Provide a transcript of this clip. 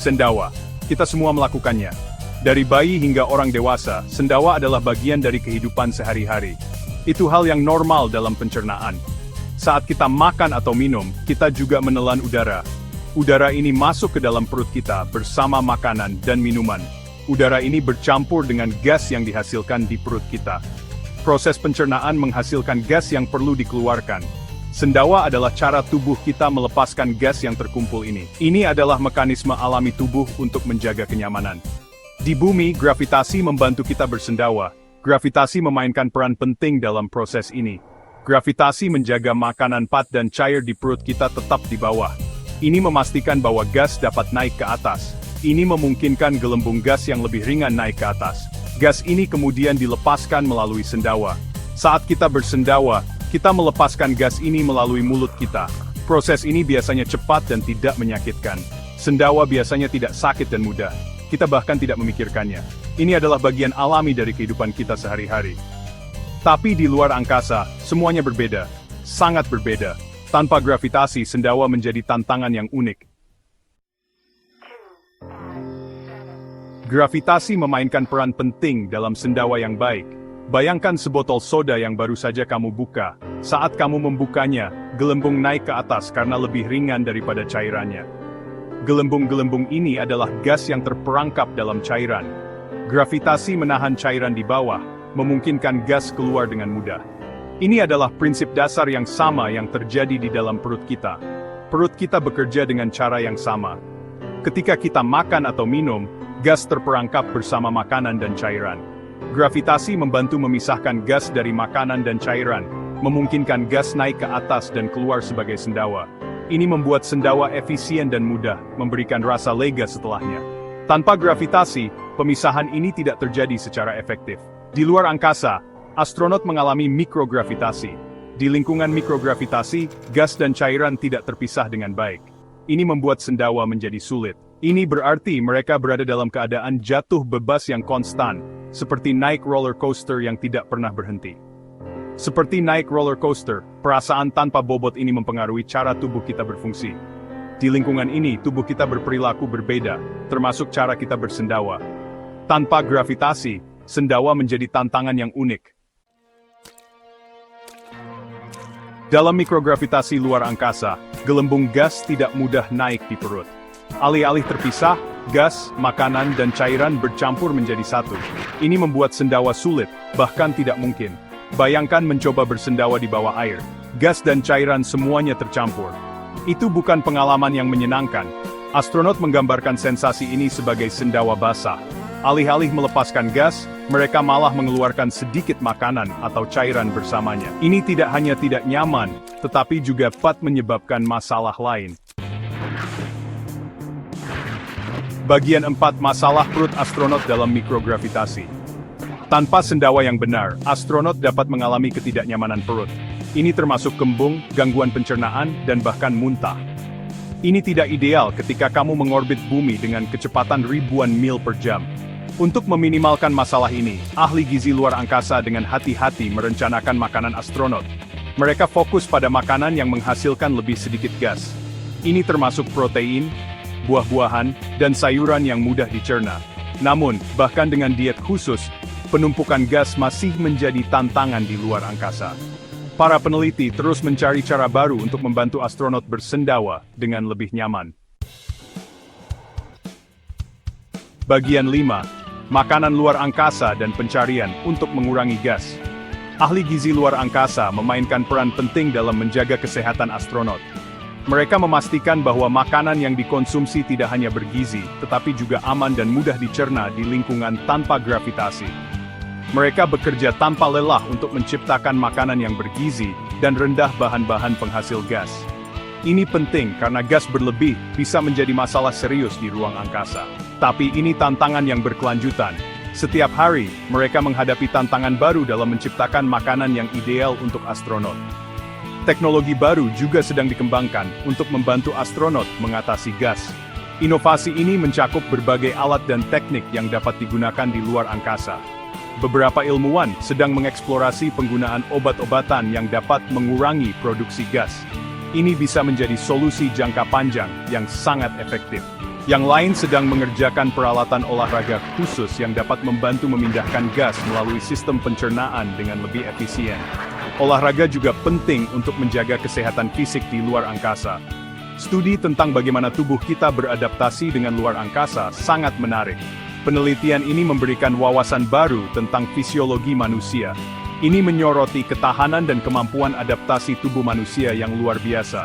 Sendawa. Kita semua melakukannya. Dari bayi hingga orang dewasa, sendawa adalah bagian dari kehidupan sehari-hari. Itu hal yang normal dalam pencernaan. Saat kita makan atau minum, kita juga menelan udara. Udara ini masuk ke dalam perut kita bersama makanan dan minuman. Udara ini bercampur dengan gas yang dihasilkan di perut kita. Proses pencernaan menghasilkan gas yang perlu dikeluarkan. Sendawa adalah cara tubuh kita melepaskan gas yang terkumpul ini. Ini adalah mekanisme alami tubuh untuk menjaga kenyamanan. Di bumi, gravitasi membantu kita bersendawa. Gravitasi memainkan peran penting dalam proses ini. Gravitasi menjaga makanan padat dan cair di perut kita tetap di bawah. Ini memastikan bahwa gas dapat naik ke atas. Ini memungkinkan gelembung gas yang lebih ringan naik ke atas. Gas ini kemudian dilepaskan melalui sendawa. Saat kita bersendawa, kita melepaskan gas ini melalui mulut kita. Proses ini biasanya cepat dan tidak menyakitkan. Sendawa biasanya tidak sakit dan mudah. Kita bahkan tidak memikirkannya. Ini adalah bagian alami dari kehidupan kita sehari-hari. Tapi di luar angkasa, semuanya berbeda. Sangat berbeda. Tanpa gravitasi, sendawa menjadi tantangan yang unik. Gravitasi memainkan peran penting dalam sendawa yang baik. Bayangkan sebotol soda yang baru saja kamu buka. Saat kamu membukanya, gelembung naik ke atas karena lebih ringan daripada cairannya. Gelembung-gelembung ini adalah gas yang terperangkap dalam cairan. Gravitasi menahan cairan di bawah, memungkinkan gas keluar dengan mudah. Ini adalah prinsip dasar yang sama yang terjadi di dalam perut kita. Perut kita bekerja dengan cara yang sama. Ketika kita makan atau minum, gas terperangkap bersama makanan dan cairan. Gravitasi membantu memisahkan gas dari makanan dan cairan, memungkinkan gas naik ke atas dan keluar sebagai sendawa. Ini membuat sendawa efisien dan mudah, memberikan rasa lega setelahnya. Tanpa gravitasi, pemisahan ini tidak terjadi secara efektif. Di luar angkasa, astronot mengalami mikrogravitasi. Di lingkungan mikrogravitasi, gas dan cairan tidak terpisah dengan baik. Ini membuat sendawa menjadi sulit. Ini berarti mereka berada dalam keadaan jatuh bebas yang konstan, seperti naik roller coaster yang tidak pernah berhenti. Seperti naik roller coaster, perasaan tanpa bobot ini mempengaruhi cara tubuh kita berfungsi. Di lingkungan ini, tubuh kita berperilaku berbeda, termasuk cara kita bersendawa. Tanpa gravitasi, sendawa menjadi tantangan yang unik. Dalam mikrogravitasi luar angkasa, gelembung gas tidak mudah naik di perut. Alih-alih terpisah, gas, makanan, dan cairan bercampur menjadi satu. Ini membuat sendawa sulit, bahkan tidak mungkin. Bayangkan mencoba bersendawa di bawah air. Gas dan cairan semuanya tercampur. Itu bukan pengalaman yang menyenangkan. Astronot menggambarkan sensasi ini sebagai sendawa basah. Alih-alih melepaskan gas, mereka malah mengeluarkan sedikit makanan atau cairan bersamanya. Ini tidak hanya tidak nyaman, tetapi juga dapat menyebabkan masalah lain. Bagian 4 masalah perut astronot dalam mikrogravitasi. Tanpa sendawa yang benar, astronot dapat mengalami ketidaknyamanan perut. Ini termasuk kembung, gangguan pencernaan, dan bahkan muntah. Ini tidak ideal ketika kamu mengorbit bumi dengan kecepatan ribuan mil per jam. Untuk meminimalkan masalah ini, ahli gizi luar angkasa dengan hati-hati merencanakan makanan astronot. Mereka fokus pada makanan yang menghasilkan lebih sedikit gas. Ini termasuk protein, buah-buahan, dan sayuran yang mudah dicerna. Namun, bahkan dengan diet khusus, penumpukan gas masih menjadi tantangan di luar angkasa. Para peneliti terus mencari cara baru untuk membantu astronot bersendawa dengan lebih nyaman. Bagian 5. Makanan luar angkasa dan pencarian untuk mengurangi gas. Ahli gizi luar angkasa memainkan peran penting dalam menjaga kesehatan astronot. Mereka memastikan bahwa makanan yang dikonsumsi tidak hanya bergizi, tetapi juga aman dan mudah dicerna di lingkungan tanpa gravitasi. Mereka bekerja tanpa lelah untuk menciptakan makanan yang bergizi dan rendah bahan-bahan penghasil gas. Ini penting karena gas berlebih bisa menjadi masalah serius di ruang angkasa. Tapi ini tantangan yang berkelanjutan. Setiap hari, mereka menghadapi tantangan baru dalam menciptakan makanan yang ideal untuk astronot. Teknologi baru juga sedang dikembangkan untuk membantu astronot mengatasi gas. Inovasi ini mencakup berbagai alat dan teknik yang dapat digunakan di luar angkasa. Beberapa ilmuwan sedang mengeksplorasi penggunaan obat-obatan yang dapat mengurangi produksi gas. Ini bisa menjadi solusi jangka panjang yang sangat efektif. Yang lain sedang mengerjakan peralatan olahraga khusus yang dapat membantu memindahkan gas melalui sistem pencernaan dengan lebih efisien. Olahraga juga penting untuk menjaga kesehatan fisik di luar angkasa. Studi tentang bagaimana tubuh kita beradaptasi dengan luar angkasa sangat menarik. Penelitian ini memberikan wawasan baru tentang fisiologi manusia. Ini menyoroti ketahanan dan kemampuan adaptasi tubuh manusia yang luar biasa.